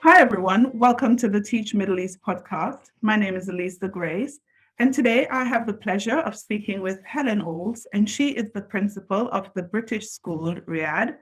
Hi, everyone. Welcome to the Teach Middle East podcast. My name is Elisa Grace, and today I have the pleasure of speaking with Helen Olds, and she is the principal of the British School Riyadh.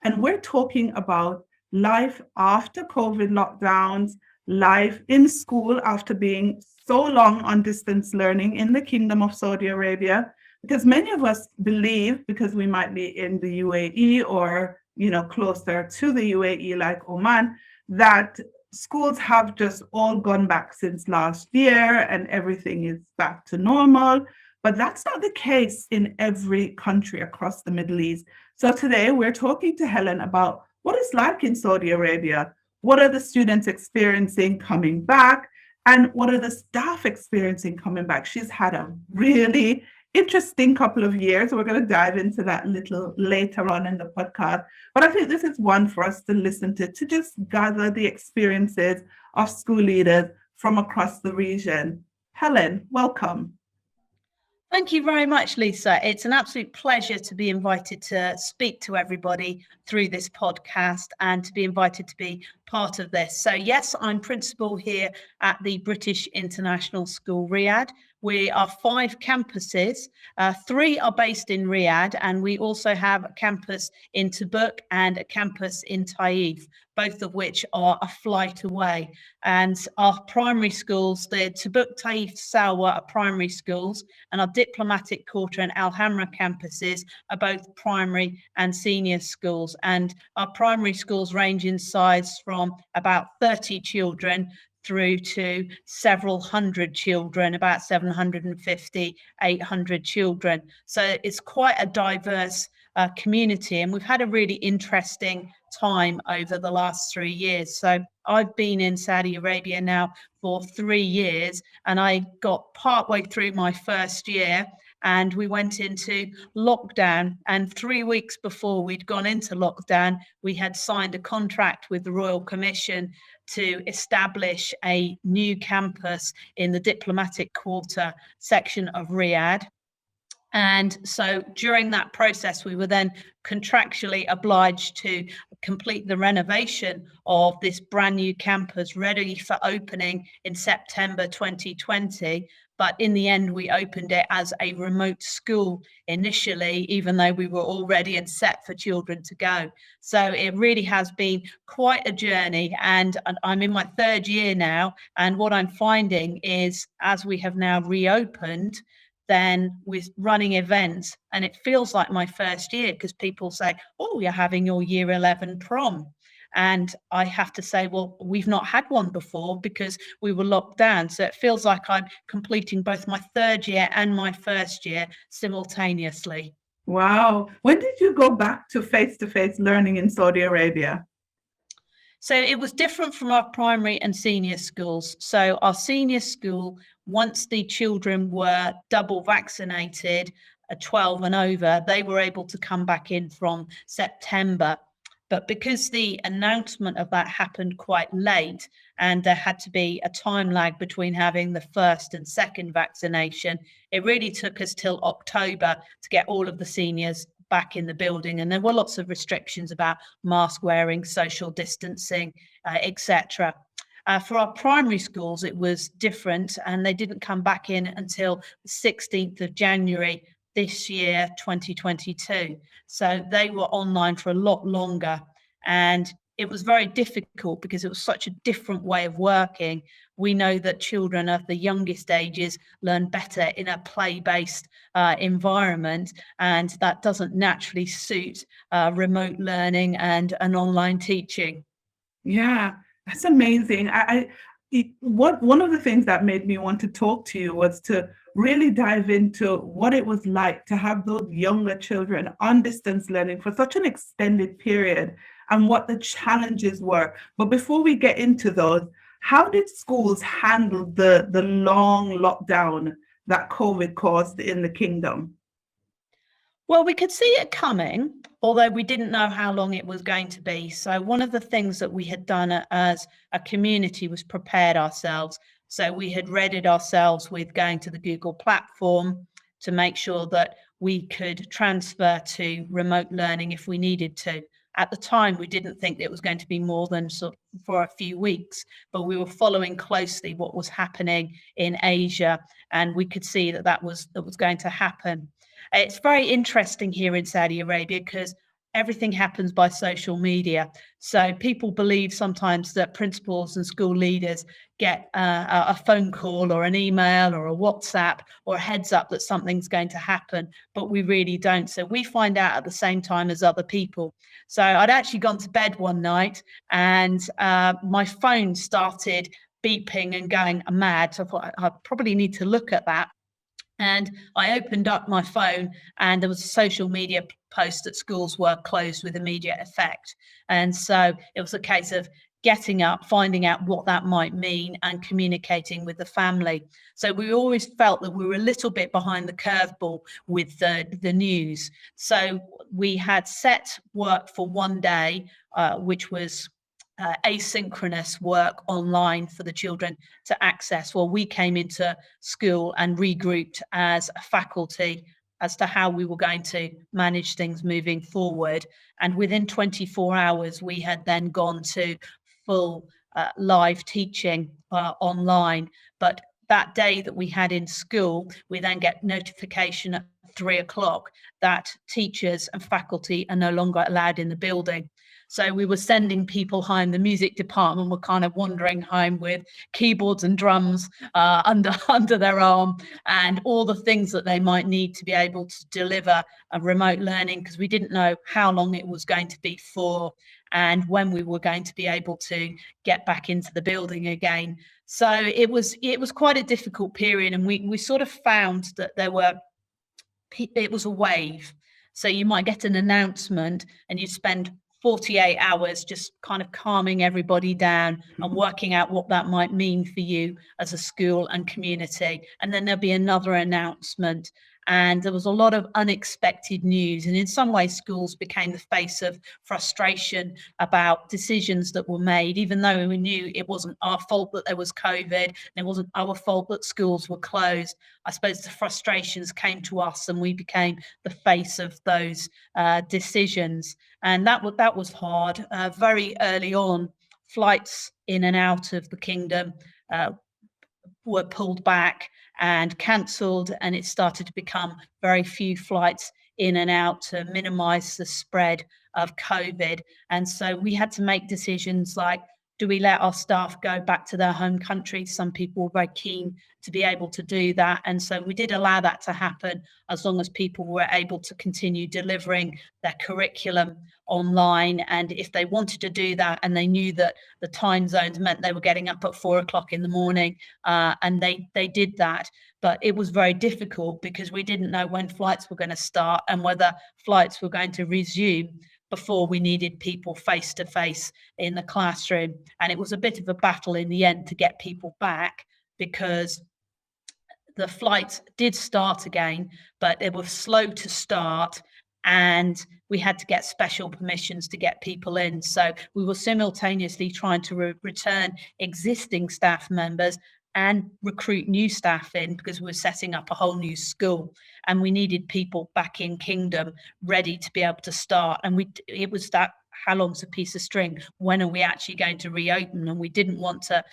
And we're talking about life after COVID lockdowns, life in school after being so long on distance learning in the Kingdom of Saudi Arabia, because many of us believe, because we might be in the UAE or closer to the UAE like Oman, that schools have just all gone back since last year and everything is back to normal. But that's not the case in every country across the Middle East. So today we're talking to Helen about what it's like in Saudi Arabia. What are the students experiencing coming back? And what are the staff experiencing coming back? She's had a really interesting couple of years. We're going to dive into that a little later on in the podcast. But I think this is one for us to listen to just gather the experiences of school leaders from across the region. Helen, welcome. Thank you very much, Lisa. It's an absolute pleasure to be invited to speak to everybody through this podcast and to be invited to be part of this. So yes, I'm principal here at the British International School Riyadh. We are 5 campuses. 3 are based in Riyadh, and we also have a campus in Tabuk and a campus in Taif, both of which are a flight away. And our primary schools, the Tabuk, Taif, Salwa are primary schools, and our Diplomatic Quarter and Al Hamra campuses are both primary and senior schools. And our primary schools range in size from about 30 children through to several hundred children, about 750, 800 children. So it's quite a diverse community, and we've had a really interesting time over the last 3 years. So I've been in Saudi Arabia now for 3 years, and I got partway through my first year and we went into lockdown. And 3 weeks before we'd gone into lockdown, we had signed a contract with the Royal Commission to establish a new campus in the Diplomatic Quarter section of Riyadh. And so during that process, we were then contractually obliged to complete the renovation of this brand new campus ready for opening in September 2020. But in the end, we opened it as a remote school initially, even though we were all ready and set for children to go. So it really has been quite a journey. And I'm in my 3rd year now. And what I'm finding is, as we have now reopened, then with running events, and it feels like my first year because people say, oh, you're having your year 11 prom. And I have to say, well, we've not had one before because we were locked down. So it feels like I'm completing both my 3rd year and my first year simultaneously. Wow. When did you go back to face-to-face learning in Saudi Arabia? So it was different from our primary and senior schools. So our senior school, once the children were double vaccinated, 12 and over, they were able to come back in from September. But because the announcement of that happened quite late and there had to be a time lag between having the 1st and 2nd vaccination, it really took us till October to get all of the seniors back in the building. And there were lots of restrictions about mask wearing, social distancing, etc. For our primary schools, it was different, and they didn't come back in until the 16th of January this year, 2022. So they were online for a lot longer. And it was very difficult because it was such a different way of working. We know that children of the youngest ages learn better in a play-based environment, and that doesn't naturally suit remote learning and an online teaching. Yeah, that's amazing. One of the things that made me want to talk to you was to really dive into what it was like to have those younger children on distance learning for such an extended period and what the challenges were. But before we get into those, how did schools handle the long lockdown that COVID caused in the kingdom? Well, we could see it coming, although we didn't know how long it was going to be. So one of the things that we had done as a community was prepared ourselves. So we had readied ourselves with going to the Google platform to make sure that we could transfer to remote learning if we needed to. At the time, we didn't think it was going to be more than sort of for a few weeks, but we were following closely what was happening in Asia, and we could see that was going to happen. It's very interesting here in Saudi Arabia because everything happens by social media. So people believe sometimes that principals and school leaders get a phone call or an email or a WhatsApp or a heads up that something's going to happen, but we really don't. So we find out at the same time as other people. So I'd actually gone to bed one night and my phone started beeping and going mad. So I thought I probably need to look at that. And I opened up my phone and there was a social media post that schools were closed with immediate effect. And so it was a case of getting up, finding out what that might mean and communicating with the family. So we always felt that we were a little bit behind the curveball with the news. So we had set work for one day, which was asynchronous work online for the children to access. Well, we came into school and regrouped as a faculty as to how we were going to manage things moving forward. And within 24 hours, we had then gone to full live teaching online. But that day that we had in school, we then get notification at 3 o'clock that teachers and faculty are no longer allowed in the building. So we were sending people home. The music department were kind of wandering home with keyboards and drums under their arm and all the things that they might need to be able to deliver a remote learning, because we didn't know how long it was going to be for and when we were going to be able to get back into the building again. So it was quite a difficult period, and we sort of found that it was a wave. So you might get an announcement and you spend 48 hours just kind of calming everybody down and working out what that might mean for you as a school and community. And then there'll be another announcement. And there was a lot of unexpected news. And in some ways, schools became the face of frustration about decisions that were made, even though we knew it wasn't our fault that there was COVID, and it wasn't our fault that schools were closed. I suppose the frustrations came to us and we became the face of those decisions. And that was hard. Very early on, flights in and out of the kingdom were pulled back and cancelled, and it started to become very few flights in and out to minimize the spread of COVID. And so we had to make decisions like, do we let our staff go back to their home countries? Some people were very keen to be able to do that. And so we did allow that to happen as long as people were able to continue delivering their curriculum online. And if they wanted to do that and they knew that the time zones meant they were getting up at 4 o'clock in the morning, and they did that. But it was very difficult because we didn't know when flights were going to start and whether flights were going to resume before we needed people face to face in the classroom. And it was a bit of a battle in the end to get people back, because the flights did start again, but they were slow to start and we had to get special permissions to get people in. So we were simultaneously trying to return existing staff members and recruit new staff in, because we were setting up a whole new school and we needed people back in Kingdom ready to be able to start. And it was that, how long's a piece of string? When are we actually going to reopen? And we didn't want to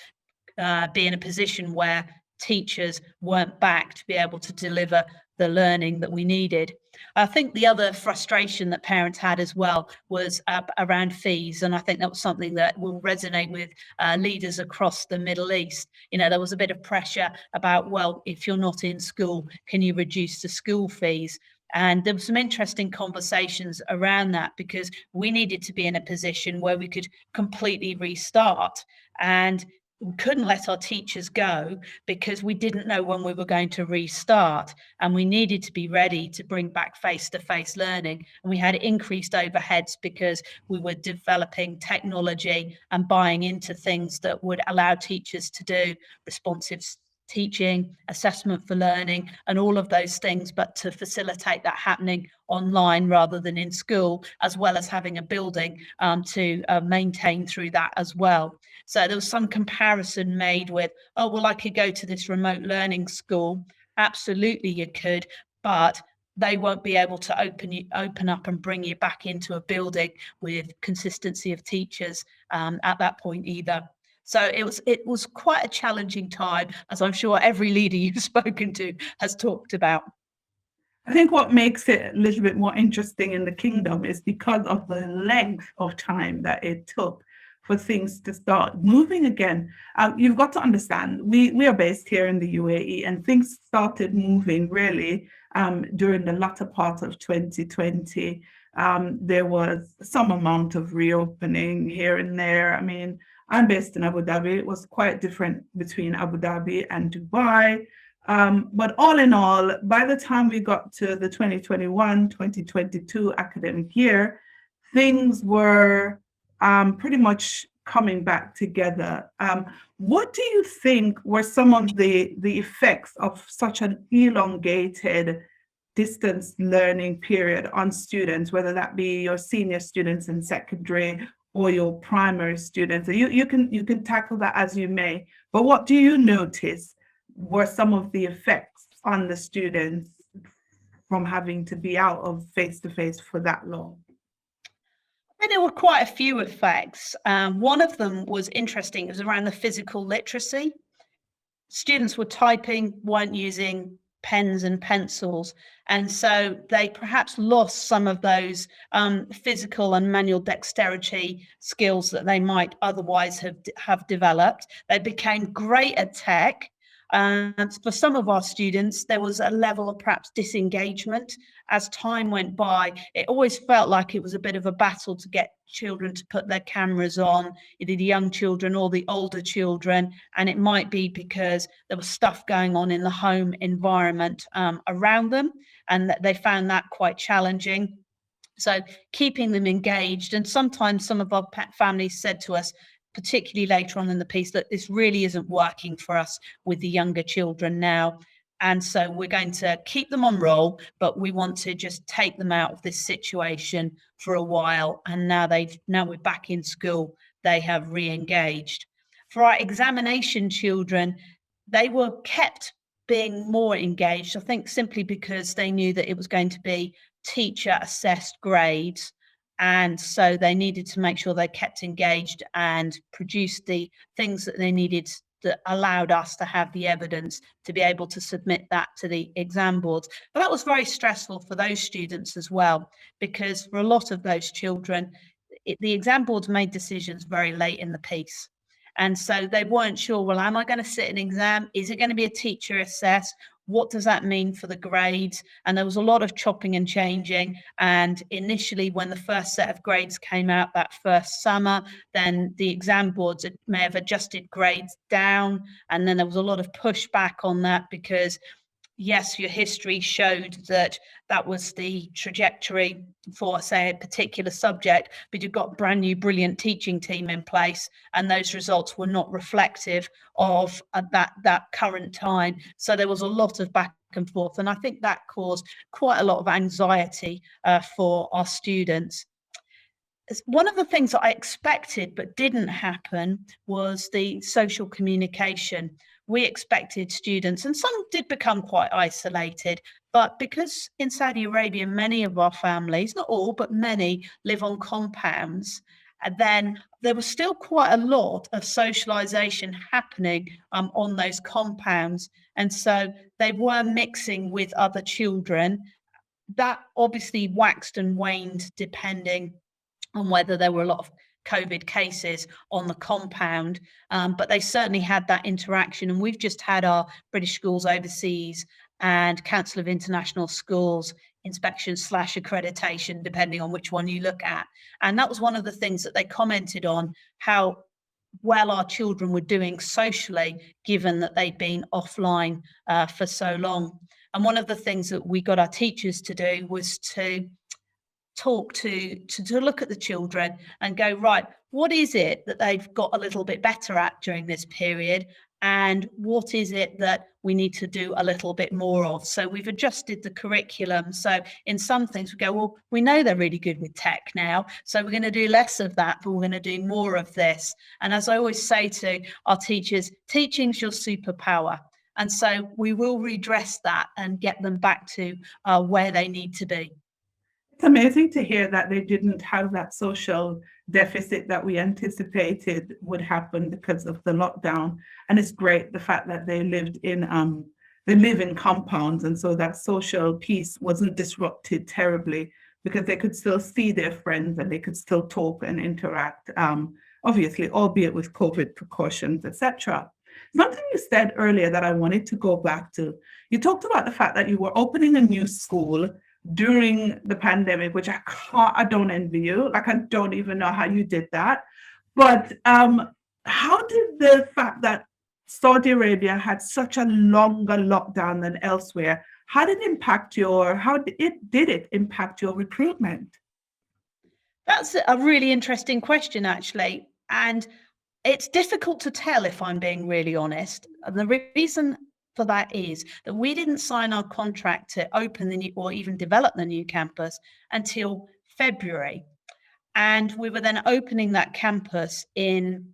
be in a position where teachers weren't back to be able to deliver the learning that we needed. I think the other frustration that parents had as well was around fees. And I think that was something that will resonate with leaders across the Middle East. You know, there was a bit of pressure about, well, if you're not in school, can you reduce the school fees? And there were some interesting conversations around that, because we needed to be in a position where we could completely restart. And we couldn't let our teachers go because we didn't know when we were going to restart, and we needed to be ready to bring back face-to-face learning. And we had increased overheads because we were developing technology and buying into things that would allow teachers to do responsive teaching, assessment for learning, and all of those things, but to facilitate that happening online rather than in school, as well as having a building to maintain through that as well. So there was some comparison made with, oh, well, I could go to this remote learning school. Absolutely, you could, but they won't be able to open up and bring you back into a building with consistency of teachers at that point either. So it was quite a challenging time, as I'm sure every leader you've spoken to has talked about. I think what makes it a little bit more interesting in the kingdom is because of the length of time that it took for things to start moving again. You've got to understand, we are based here in the UAE, and things started moving really during the latter part of 2020. There was some amount of reopening here and there. I mean, I'm based in Abu Dhabi. It was quite different between Abu Dhabi and Dubai. But all in all, by the time we got to the 2021-2022 academic year, things were pretty much coming back together. What do you think were some of the effects of such an elongated distance learning period on students, whether that be your senior students in secondary or your primary students? You can tackle that as you may, but what do you notice were some of the effects on the students from having to be out of face-to-face for that long? And there were quite a few effects. One of them was interesting. It was around the physical literacy. Students were typing, weren't using pens and pencils, and so they perhaps lost some of those physical and manual dexterity skills that they might otherwise have developed. They became great at tech. And for some of our students, there was a level of perhaps disengagement as time went by. It always felt like it was a bit of a battle to get children to put their cameras on, either the young children or the older children. And it might be because there was stuff going on in the home environment around them, and that they found that quite challenging. So keeping them engaged. And sometimes some of our families said to us, particularly later on in the piece, that this really isn't working for us with the younger children now. And so we're going to keep them on roll, but we want to just take them out of this situation for a while. And now we're back in school, they have re-engaged. For our examination children, they were kept being more engaged, I think simply because they knew that it was going to be teacher assessed grades. And so they needed to make sure they kept engaged and produced the things that they needed that allowed us to have the evidence to be able to submit that to the exam boards. But that was very stressful for those students as well, because for a lot of those children, the exam boards made decisions very late in the piece. And so they weren't sure, well, am I going to sit an exam? Is it going to be a teacher assess? What does that mean for the grades? And there was a lot of chopping and changing. And initially, when the first set of grades came out that first summer, then the exam boards may have adjusted grades down. And then there was a lot of pushback on that because, yes, your history showed that that was the trajectory for, say, a particular subject, but you've got a brand new, brilliant teaching team in place, and those results were not reflective of that current time. So there was a lot of back and forth, and I think that caused quite a lot of anxiety for our students. One of the things that I expected but didn't happen was the social communication. We expected students, and some did become quite isolated, but because in Saudi Arabia, many of our families, not all, but many, live on compounds, and then there was still quite a lot of socialization happening on those compounds. And so they were mixing with other children. That obviously waxed and waned depending on whether there were a lot of COVID cases on the compound, but they certainly had that interaction. And we've just had our British Schools Overseas and Council of International Schools inspection / accreditation, depending on which one you look at. And that was one of the things that they commented on, how well our children were doing socially, given that they'd been offline for so long. And one of the things that we got our teachers to do was to talk to look at the children and go, right, what is it that they've got a little bit better at during this period, and what is it that we need to do a little bit more of? So we've adjusted the curriculum. So in some things we go, well, we know they're really good with tech now, so we're going to do less of that, but we're going to do more of this. And as I always say to our teachers, teaching's your superpower. And so we will redress that and get them back to where they need to be. It's amazing to hear that they didn't have that social deficit that we anticipated would happen because of the lockdown. And it's great the fact that they live in compounds, and so that social piece wasn't disrupted terribly because they could still see their friends and they could still talk and interact, obviously, albeit with COVID precautions, etc. Something you said earlier that I wanted to go back to. You talked about the fact that you were opening a new school during the pandemic, which I don't envy you. Like, I don't even know how you did that. But how did the fact that Saudi Arabia had such a longer lockdown than elsewhere, how did it impact your recruitment? That's a really interesting question, actually. And it's difficult to tell, if I'm being really honest. And the reason for that is that we didn't sign our contract to open the new or even develop the new campus until February. And we were then opening that campus in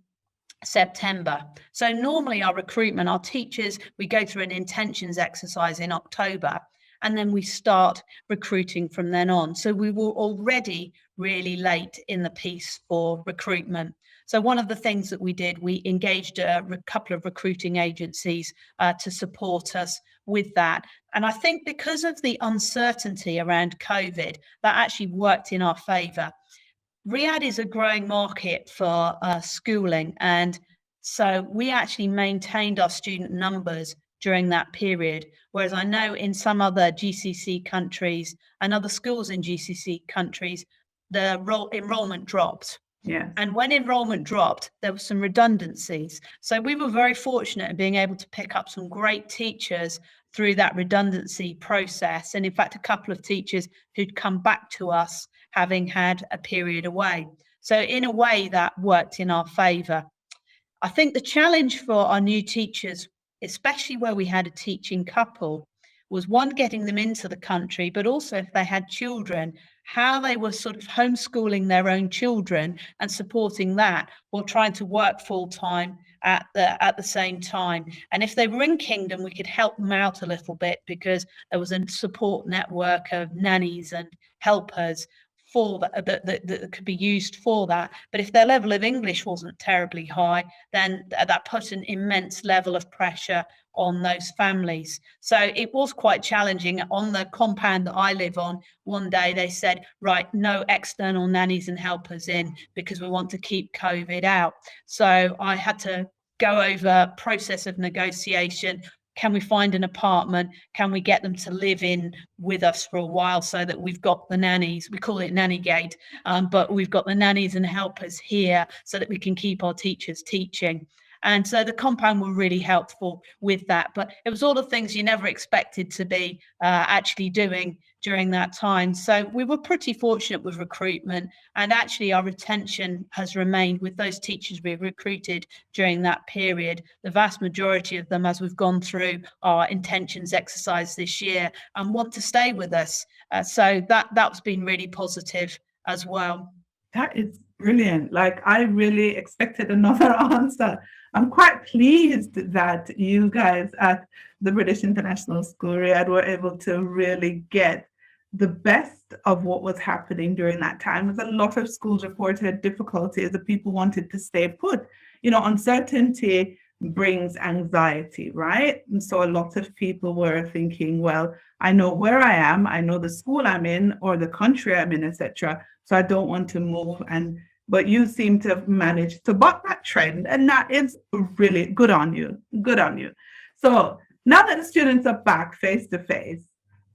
September. So normally our recruitment, our teachers, we go through an intentions exercise in October, and then we start recruiting from then on. So we were already really late in the piece for recruitment. So one of the things that we did, we engaged a couple of recruiting agencies to support us with that. And I think because of the uncertainty around COVID, that actually worked in our favour. Riyadh is a growing market for schooling, and so we actually maintained our student numbers during that period, whereas I know in some other GCC countries and other schools in GCC countries, the enrolment dropped. Yeah. And when enrolment dropped, there were some redundancies. So we were very fortunate in being able to pick up some great teachers through that redundancy process. And in fact, a couple of teachers who'd come back to us having had a period away. So in a way, that worked in our favour. I think the challenge for our new teachers, especially where we had a teaching couple, was one, getting them into the country, but also if they had children, how they were sort of homeschooling their own children and supporting that while trying to work full time at the same time. And if they were in Kingdom, we could help them out a little bit because there was a support network of nannies and helpers for that could be used for that. But if their level of English wasn't terribly high, then that put an immense level of pressure on those families. So it was quite challenging. On the compound that I live on, one day they said, right, no external nannies and helpers in because we want to keep COVID out. So I had to go over a process of negotiation. Can we find an apartment? Can we get them to live in with us for a while so that we've got the nannies, we call it Nanny Gate, but we've got the nannies and helpers here so that we can keep our teachers teaching. And so the compound were really helpful with that. But it was all the things you never expected to be actually doing during that time. So we were pretty fortunate with recruitment. And actually our retention has remained with those teachers we recruited during that period. The vast majority of them, as we've gone through our intentions exercise this year, and want to stay with us. So that's been really positive as well. That is brilliant. Like, I really expected another answer. I'm quite pleased that you guys at the British International School Riyadh were able to really get the best of what was happening during that time. As a lot of schools reported difficulties, the people wanted to stay put. You know, uncertainty brings anxiety, right? And so a lot of people were thinking, well, I know where I am, I know the school I'm in or the country I'm in, etc. So I don't want to move. But you seem to have managed to buck that trend, and that is really good on you. Good on you. So now that the students are back face to face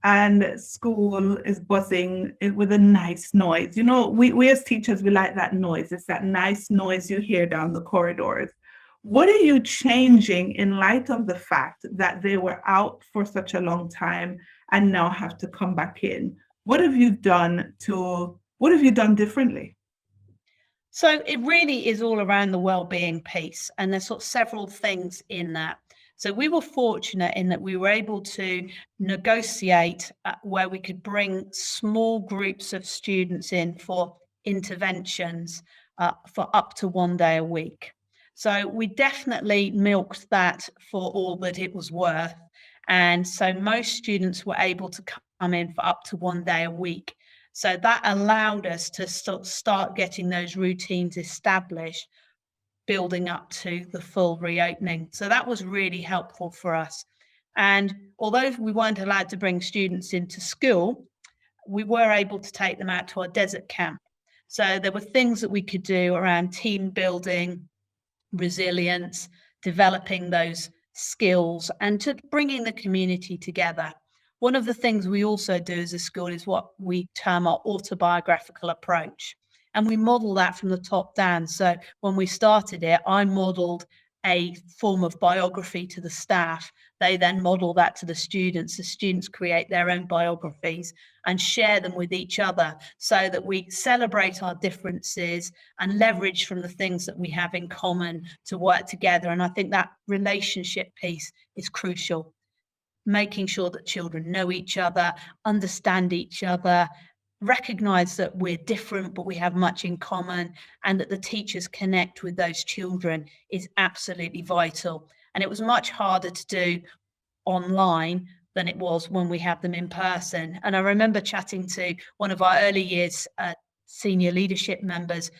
and school is buzzing with a nice noise, you know, we as teachers, we like that noise. It's that nice noise you hear down the corridors. What are you changing in light of the fact that they were out for such a long time and now have to come back in? What have you done differently? So it really is all around the well-being piece, and there's sort of several things in that. So we were fortunate in that we were able to negotiate where we could bring small groups of students in for interventions for up to 1 day a week. So we definitely milked that for all that it was worth. And so most students were able to come in for up to 1 day a week. So that allowed us to start getting those routines established, building up to the full reopening. So that was really helpful for us. And although we weren't allowed to bring students into school, we were able to take them out to our desert camp. So there were things that we could do around team building, resilience, developing those skills, and to bringing the community together. One of the things we also do as a school is what we term our autobiographical approach. And we model that from the top down. So when we started it, I modeled a form of biography to the staff. They then model that to the students. The students create their own biographies and share them with each other so that we celebrate our differences and leverage from the things that we have in common to work together. And I think that relationship piece is crucial. Making sure that children know each other, understand each other, recognize that we're different, but we have much in common, and that the teachers connect with those children is absolutely vital. And it was much harder to do online than it was when we have them in person. And I remember chatting to one of our early years senior leadership members,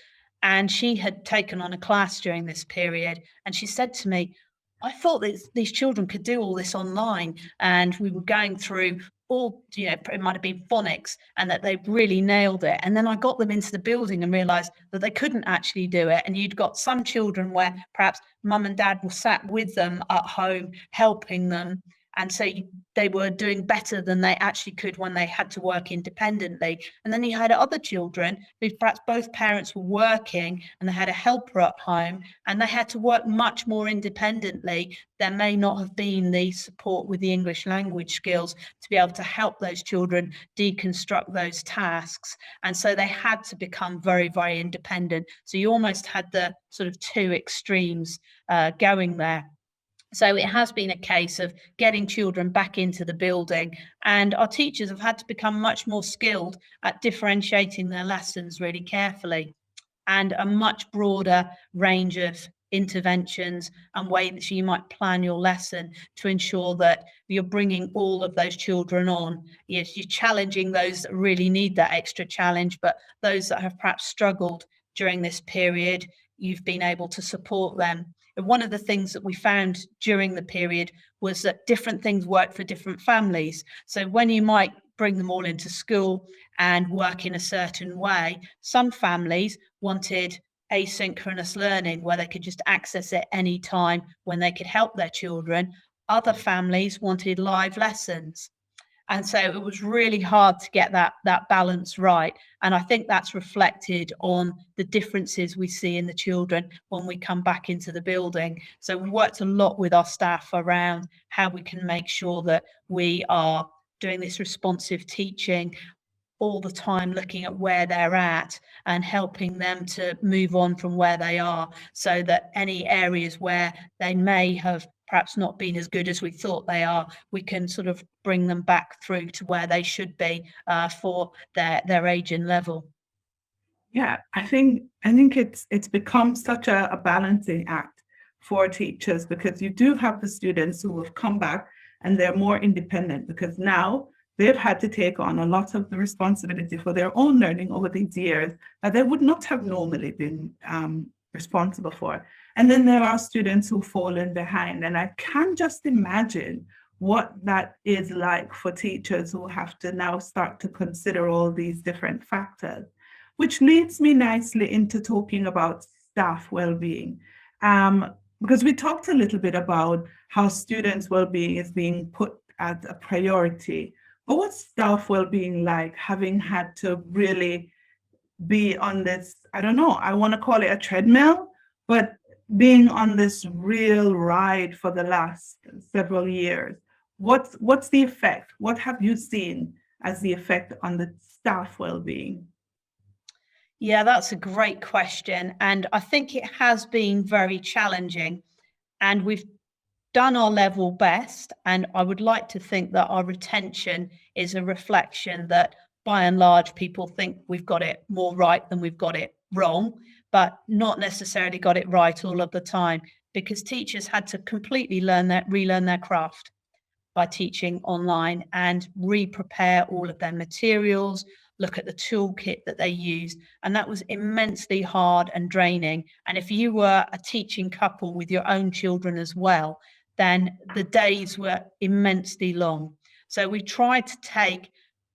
and she had taken on a class during this period. And she said to me, I thought that these children could do all this online, and we were going through all, it might have been phonics, and that they really nailed it. And then I got them into the building and realized that they couldn't actually do it. And you'd got some children where perhaps mum and dad were sat with them at home, helping them. And so they were doing better than they actually could when they had to work independently. And then you had other children who perhaps both parents were working and they had a helper at home and they had to work much more independently. There may not have been the support with the English language skills to be able to help those children deconstruct those tasks. And so they had to become very, very independent. So you almost had the sort of two extremes going there. So it has been a case of getting children back into the building, and our teachers have had to become much more skilled at differentiating their lessons really carefully, and a much broader range of interventions and ways that you might plan your lesson to ensure that you're bringing all of those children on. Yes, you're challenging those that really need that extra challenge, but those that have perhaps struggled during this period, you've been able to support them. And one of the things that we found during the period was that different things work for different families. So when you might bring them all into school and work in a certain way, some families wanted asynchronous learning where they could just access it any time when they could help their children. Other families wanted live lessons. And so it was really hard to get that balance right. And I think that's reflected on the differences we see in the children when we come back into the building. So we worked a lot with our staff around how we can make sure that we are doing this responsive teaching all the time, looking at where they're at and helping them to move on from where they are, so that any areas where they may have perhaps not been as good as we thought they are, we can sort of bring them back through to where they should be for their age and level. Yeah, I think it's become such a balancing act for teachers, because you do have the students who have come back and they're more independent because now they've had to take on a lot of the responsibility for their own learning over these years that they would not have normally been responsible for. And then there are students who fall in behind. And I can just imagine what that is like for teachers who have to now start to consider all these different factors, which leads me nicely into talking about staff well-being. Because we talked a little bit about how students' well-being is being put as a priority. But what's staff well-being like, having had to really be on this, I don't know, I want to call it a treadmill, but being on this real ride for the last several years? What's the effect? What have you seen as the effect on the staff well-being? Yeah, that's a great question. And I think it has been very challenging. And we've done our level best. And I would like to think that our retention is a reflection that by and large, people think we've got it more right than we've got it wrong, but not necessarily got it right all of the time, because teachers had to completely relearn their craft by teaching online and re-prepare all of their materials, look at the toolkit that they use. And that was immensely hard and draining. And if you were a teaching couple with your own children as well, then the days were immensely long. So we tried to take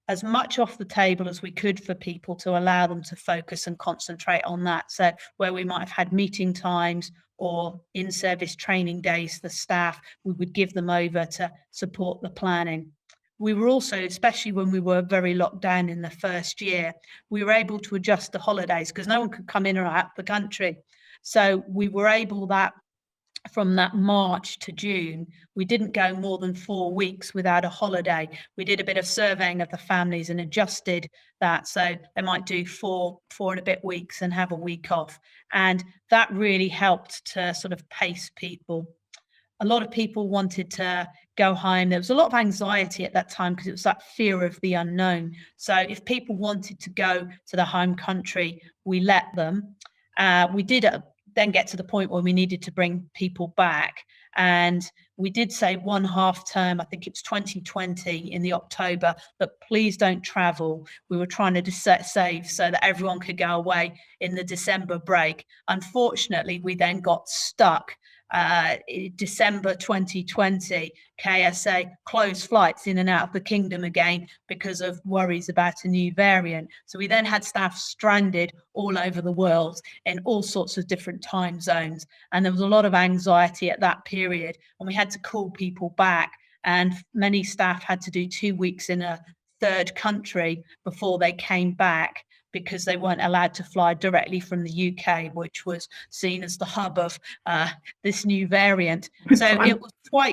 as much off the table as we could for people to allow them to focus and concentrate on that. So where we might have had meeting times or in-service training days for staff, we would give them over to support the planning. We were also, especially when we were very locked down in the first year, we were able to adjust the holidays because no one could come in or out the country. So we were able that from that March to June, we didn't go more than 4 weeks without a holiday. We did a bit of surveying of the families and adjusted that. So they might do four and a bit weeks and have a week off. And that really helped to sort of pace people. A lot of people wanted to go home. There was a lot of anxiety at that time because it was that fear of the unknown. So if people wanted to go to the home country, we let them. We did then get to the point where we needed to bring people back. And we did say one half term, I think it was 2020 in the October, that please don't travel. We were trying to save so that everyone could go away in the December break. Unfortunately, we then got stuck. December 2020, KSA closed flights in and out of the kingdom again because of worries about a new variant. So we then had staff stranded all over the world in all sorts of different time zones. And there was a lot of anxiety at that period. And we had to call people back. And many staff had to do 2 weeks in a third country before they came back, because they weren't allowed to fly directly from the UK, which was seen as the hub of this new variant. So it was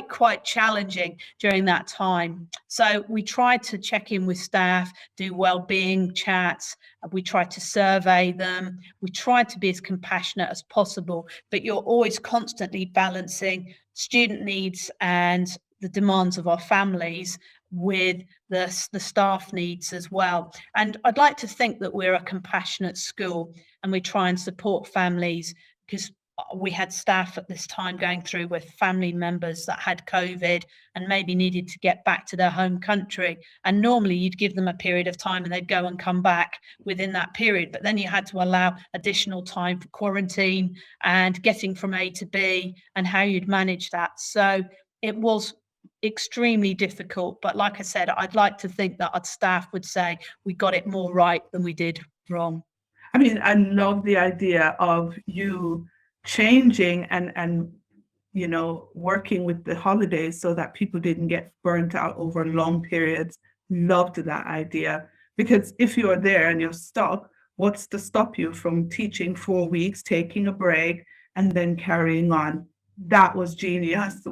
quite challenging during that time. So we tried to check in with staff, do well-being chats. We tried to survey them. We tried to be as compassionate as possible, but you're always constantly balancing student needs and the demands of our families with the staff needs as well. And I'd like to think that we're a compassionate school and we try and support families, because we had staff at this time going through with family members that had COVID and maybe needed to get back to their home country. And normally you'd give them a period of time and they'd go and come back within that period. But then you had to allow additional time for quarantine and getting from A to B and how you'd manage that. So it was extremely difficult, but like I said, I'd like to think that our staff would say we got it more right than we did wrong. I mean, I love the idea of you changing and working with the holidays so that people didn't get burnt out over long periods. Loved that idea, because if you're there and you're stuck, what's to stop you from teaching 4 weeks, taking a break, and then carrying on? That was genius.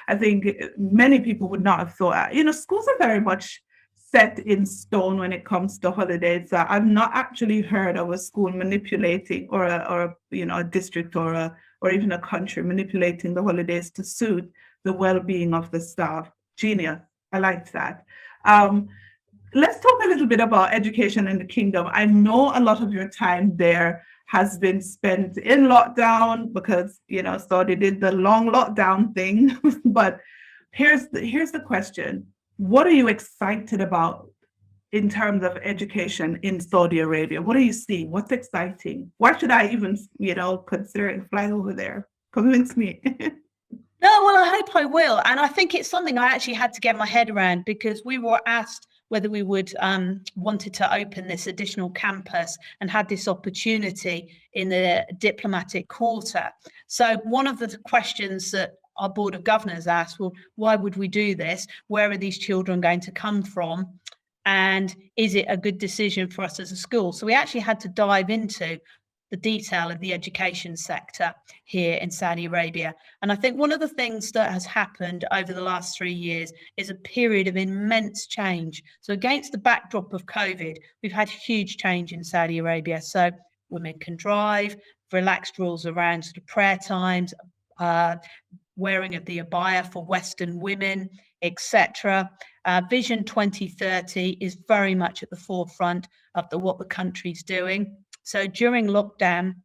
I think many people would not have thought, schools are very much set in stone when it comes to holidays. I've not actually heard of a school manipulating or a district or even a country manipulating the holidays to suit the well-being of the staff. Genius. I liked that. Let's talk a little bit about education in the kingdom. I know a lot of your time there has been spent in lockdown because, Saudi did the long lockdown thing. But here's the question. What are you excited about in terms of education in Saudi Arabia? What are you seeing? What's exciting? Why should I even, consider flying over there? Convince me. No, well, I hope I will. And I think it's something I actually had to get my head around, because we were asked whether we would wanted to open this additional campus and had this opportunity in the diplomatic quarter. So one of the questions that our Board of Governors asked, well, why would we do this? Where are these children going to come from? And is it a good decision for us as a school? So we actually had to dive into the detail of the education sector here in Saudi Arabia. And I think one of the things that has happened over the last 3 years is a period of immense change. So against the backdrop of COVID, we've had huge change in Saudi Arabia. So women can drive, relaxed rules around sort of prayer times, wearing of the abaya for Western women, etc. Vision 2030 is very much at the forefront of what the country's doing. So during lockdown,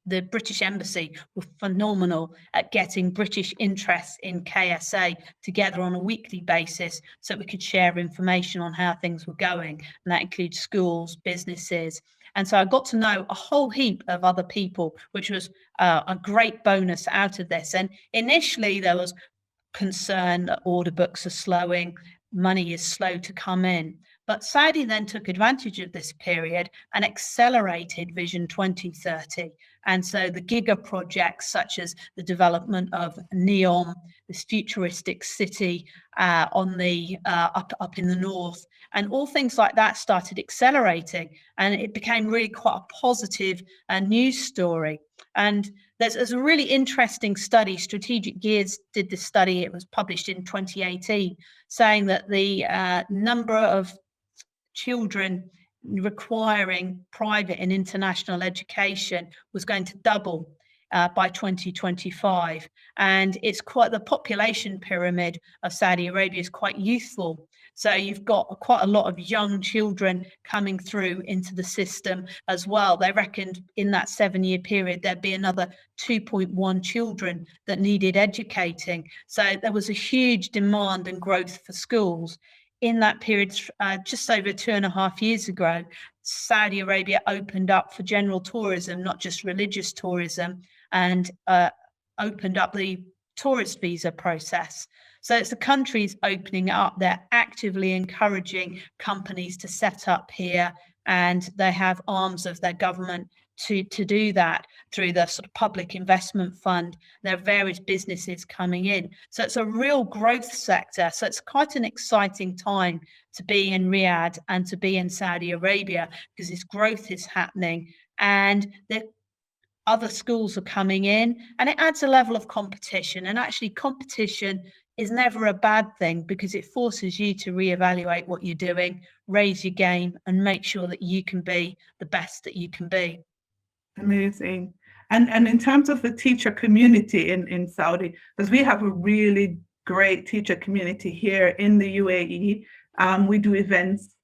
the British Embassy were phenomenal at getting British interests in KSA together on a weekly basis so we could share information on how things were going. And that includes schools, businesses. And so I got to know a whole heap of other people, which was a great bonus out of this. And initially there was concern that order books are slowing, money is slow to come in. But Saudi then took advantage of this period and accelerated Vision 2030. And so the giga projects, such as the development of NEOM, this futuristic city on the up in the north, and all things like that started accelerating, and it became really quite a positive news story. And there's a really interesting study. Strategic Gears did this study. It was published in 2018, saying that the number of children requiring private and international education was going to double by 2025. And it's quite, the population pyramid of Saudi Arabia is quite youthful. So you've got quite a lot of young children coming through into the system as well. They reckoned in that 7-year period, there'd be another 2.1 children that needed educating. So there was a huge demand and growth for schools. In that period, just over 2.5 years ago, Saudi Arabia opened up for general tourism, not just religious tourism, and opened up the tourist visa process. So it's the country's opening up. They're actively encouraging companies to set up here, and they have arms of their government to do that through the sort of public investment fund. There are various businesses coming in. So it's a real growth sector. So it's quite an exciting time to be in Riyadh and to be in Saudi Arabia, because this growth is happening and the other schools are coming in, and it adds a level of competition. And actually competition is never a bad thing, because it forces you to reevaluate what you're doing, raise your game, and make sure that you can be the best that you can be. Amazing. And in terms of the teacher community in Saudi, because we have a really great teacher community here in the UAE. We do events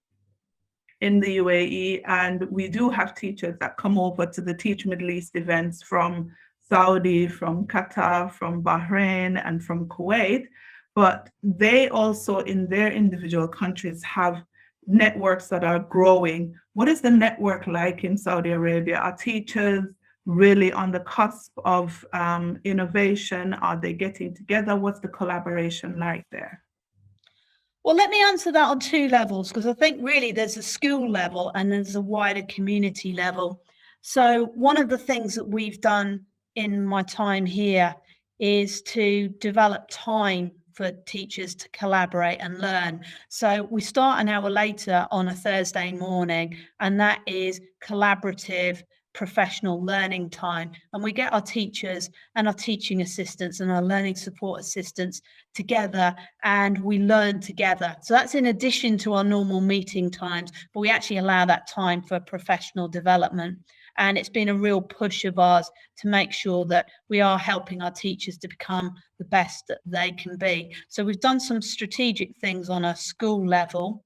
in the UAE, and we do have teachers that come over to the Teach Middle East events from Saudi, from Qatar, from Bahrain, and from Kuwait. But they also, in their individual countries, have networks that are growing. What is the network like in Saudi Arabia? Are teachers really on the cusp of innovation? Are they getting together? What's the collaboration like there? Well, let me answer that on two levels, because I think really there's a school level and there's a wider community level. So one of the things that we've done in my time here is to develop time for teachers to collaborate and learn. So we start an hour later on a Thursday morning, and that is collaborative professional learning time. And we get our teachers and our teaching assistants and our learning support assistants together, and we learn together. So that's in addition to our normal meeting times, but we actually allow that time for professional development. And it's been a real push of ours to make sure that we are helping our teachers to become the best that they can be. So we've done some strategic things on a school level,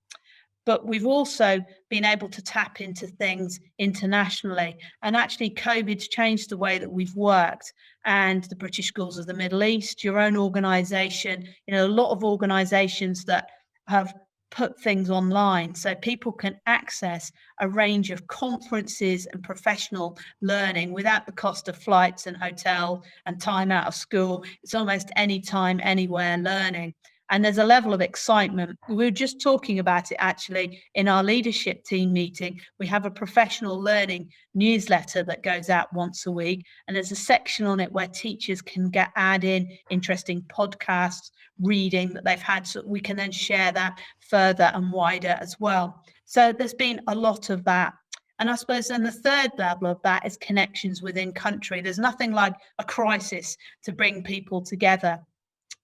but we've also been able to tap into things internationally. And actually COVID's changed the way that we've worked, and the British Schools of the Middle East, your own organisation, a lot of organisations that have put things online so people can access a range of conferences and professional learning without the cost of flights and hotel and time out of school. It's almost anytime, anywhere learning. And there's a level of excitement. We were just talking about it actually in our leadership team meeting. We have a professional learning newsletter that goes out once a week, and there's a section on it where teachers can add in interesting podcasts, reading that they've had, so we can then share that further and wider as well. So there's been a lot of that. And I suppose then the third level of that is connections within country. There's nothing like a crisis to bring people together.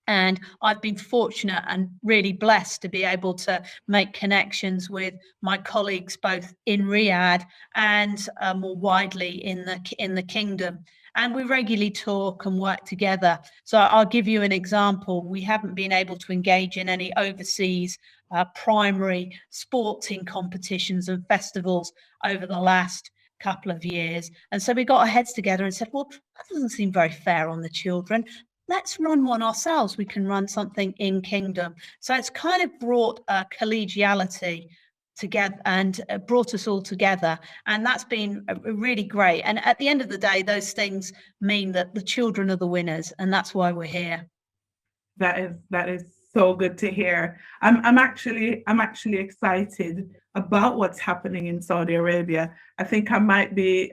And I've been fortunate and really blessed to be able to make connections with my colleagues both in Riyadh and more widely in the kingdom. and we regularly talk and work together. So I'll give you an example. We haven't been able to engage in any overseas primary sporting competitions and festivals over the last couple of years. And so we got our heads together and said, well, that doesn't seem very fair on the children. Let's run one ourselves. We can run something in Kingdom. So it's kind of brought a collegiality together and brought us all together. And that's been really great. And at the end of the day, those things mean that the children are the winners. And that's why we're here. That is so good to hear. I'm actually excited about what's happening in Saudi Arabia. I think I might be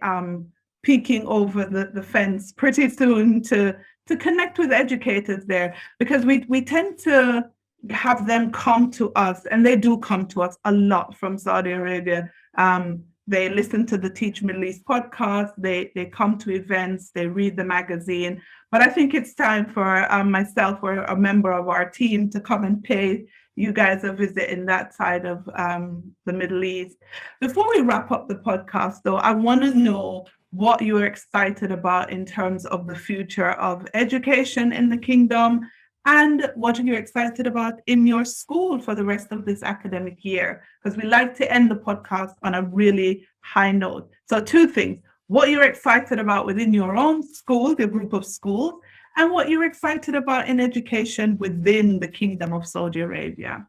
peeking over the fence pretty soon to connect with educators there, because we tend to have them come to us, and they do come to us a lot from Saudi Arabia. They listen to the Teach Middle East podcast, they come to events, they read the magazine. But I think it's time for myself or a member of our team to come and pay you guys a visit in that side of the Middle East. Before we wrap up the podcast, though, I want to know what you're excited about in terms of the future of education in the kingdom, and what are you excited about in your school for the rest of this academic year? Because we like to end the podcast on a really high note. So 2 things: what you're excited about within your own school, the group of schools, and what you're excited about in education within the Kingdom of Saudi Arabia.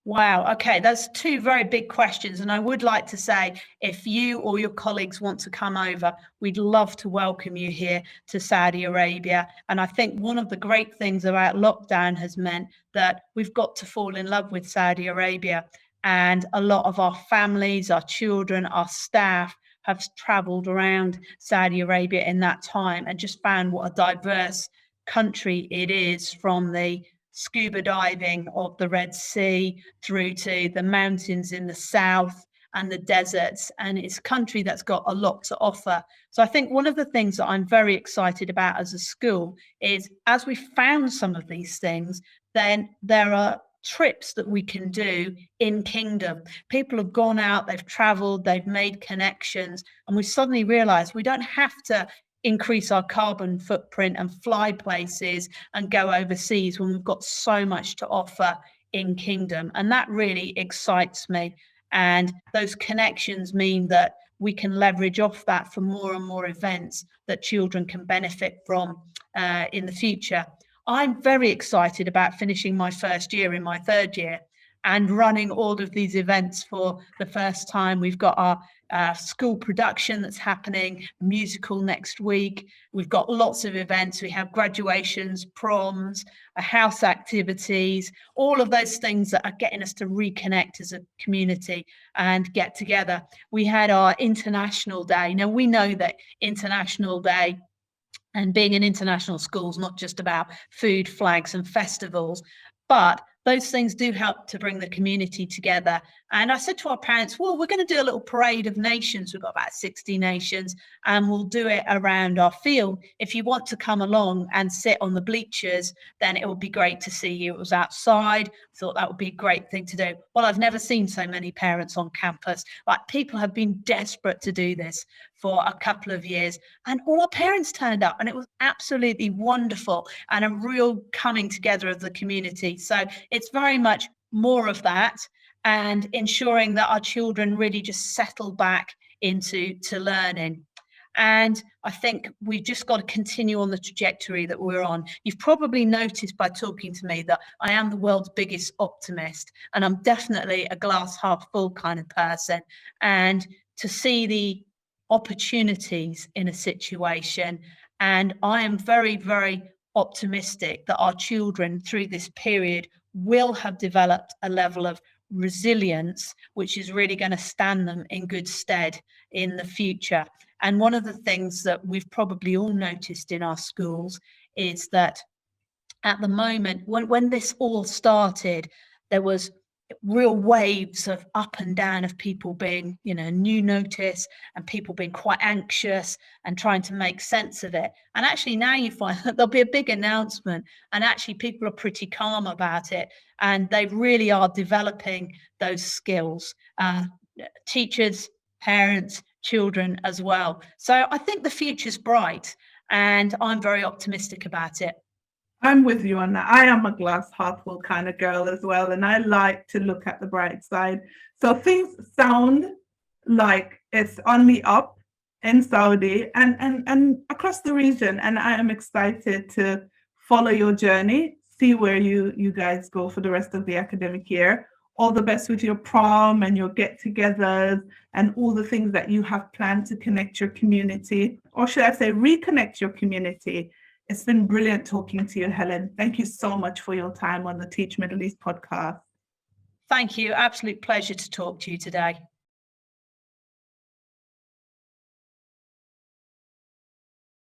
Wow. Okay. That's 2 very big questions. And I would like to say, if you or your colleagues want to come over, we'd love to welcome you here to Saudi Arabia. And I think one of the great things about lockdown has meant that we've got to fall in love with Saudi Arabia. And a lot of our families, our children, our staff have traveled around Saudi Arabia in that time and just found what a diverse country it is, from the scuba diving of the Red Sea through to the mountains in the south and the deserts. And it's a country that's got a lot to offer. So I think one of the things that I'm very excited about as a school is, as we found some of these things, then there are trips that we can do in Kingdom. People have gone out, they've traveled, they've made connections, and we suddenly realized we don't have to increase our carbon footprint and fly places and go overseas when we've got so much to offer in Kingdom. And that really excites me. And those connections mean that we can leverage off that for more and more events that children can benefit from in the future. I'm very excited about finishing my first year in my 3rd year and running all of these events for the first time. We've got our school production that's happening, musical next week. We've got lots of events. We have graduations, proms, house activities, all of those things that are getting us to reconnect as a community and get together. We had our International Day. Now, we know that International Day and being an international school is not just about food, flags, and festivals, but those things do help to bring the community together. And I said to our parents, well, we're going to do a little parade of nations. We've got about 60 nations, and we'll do it around our field. If you want to come along and sit on the bleachers, then it would be great to see you. It was outside. I thought that would be a great thing to do. Well, I've never seen so many parents on campus. Like, people have been desperate to do this for a couple of years, and all our parents turned up, and it was absolutely wonderful and a real coming together of the community. So it's very much more of that, and ensuring that our children really just settle back into learning. And I think we've just got to continue on the trajectory that we're on. You've probably noticed by talking to me that I am the world's biggest optimist, and I'm definitely a glass half full kind of person. And to see the opportunities in a situation, and I am very, very optimistic that our children through this period will have developed a level of resilience, which is really going to stand them in good stead in the future. And one of the things that we've probably all noticed in our schools is that at the moment, when this all started, there was real waves of up and down of people being, new notice, and people being quite anxious and trying to make sense of it. And actually now you find that there'll be a big announcement, and actually people are pretty calm about it, and they really are developing those skills. Teachers, parents, children as well. So I think the future's bright, and I'm very optimistic about it. I'm with you on that. I am a glass half full kind of girl as well, and I like to look at the bright side. So things sound like it's on the up in Saudi and across the region, and I am excited to follow your journey, see where you guys go for the rest of the academic year. All the best with your prom and your get-togethers and all the things that you have planned to connect your community, or should I say reconnect your community. It's been brilliant talking to you, Helen. Thank you so much for your time on the Teach Middle East podcast. Thank you. Absolute pleasure to talk to you today.